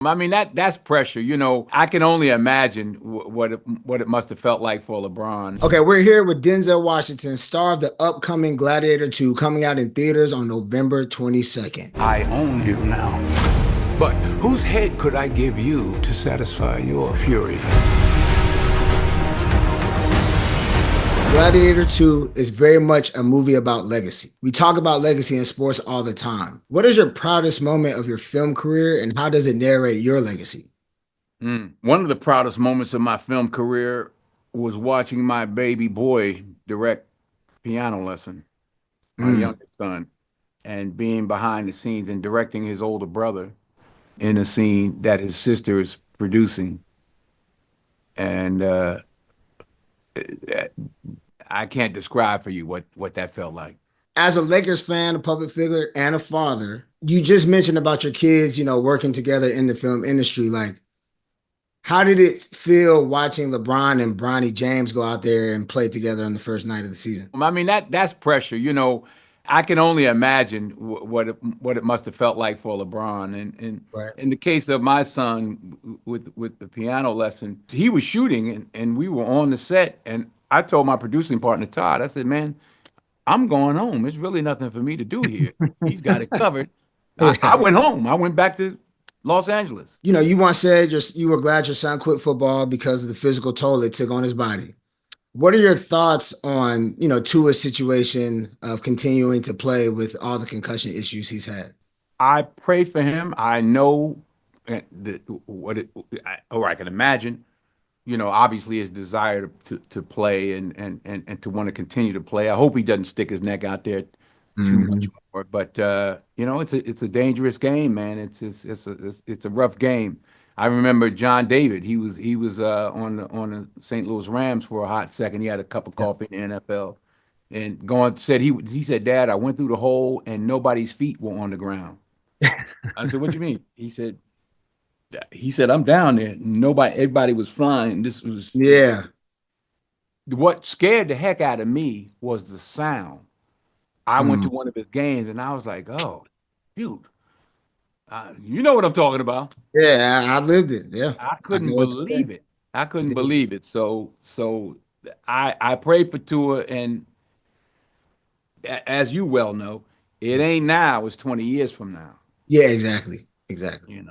I mean, that's pressure. I can only imagine what it must have felt like for LeBron. Okay, we're here with Denzel Washington, star of the upcoming Gladiator II, coming out in theaters on November 22nd. I own you now. But whose head could I give you to satisfy your fury? Gladiator II is very much a movie about legacy. We talk about legacy in sports all the time. What is your proudest moment of your film career, and how does it narrate your legacy? One of the proudest moments of my film career was watching my baby boy direct piano lesson, my Mm. youngest son, and being behind the scenes and directing his older brother in a scene that his sister is producing. And I can't describe for you what that felt like. As a Lakers fan, a public figure, and a father, you just mentioned about your kids, working together in the film industry. Like, how did it feel watching LeBron and Bronny James go out there and play together on the first night of the season? I mean, that's pressure. I can only imagine what it must have felt like for LeBron. And Right. in the case of my son with the piano lesson, he was shooting and we were on the set. And I told my producing partner Todd, I said, "Man, I'm going home. There's really nothing for me to do here. He's got it covered." I Yeah. went home. I went back to Los Angeles. You once said you were glad your son quit football because of the physical toll it took on his body. What are your thoughts on, Tua's situation of continuing to play with all the concussion issues he's had? I pray for him. I know that or I can imagine, obviously his desire to play and to want to continue to play. I hope he doesn't stick his neck out there too much Mhm. more. But it's a dangerous game, man. It's a rough game. I remember John David. He was on the St. Louis Rams for a hot second. He had a cup of Yeah. coffee in the NFL, and he said, "Dad, I went through the hole and nobody's feet were on the ground." I said, "What do you mean?" He said, "I'm down there. Everybody was flying. This was Yeah. what scared the heck out of me was the sound. I went to Mm. one of his games and I was like, oh, shoot, you know what I'm talking about. Yeah, I lived it. Yeah. I I couldn't know what you're believe saying. it. I couldn't believe it. So I prayed for Tua, and as you well know, it ain't now. It's 20 years from now. Yeah, exactly. Exactly. You know.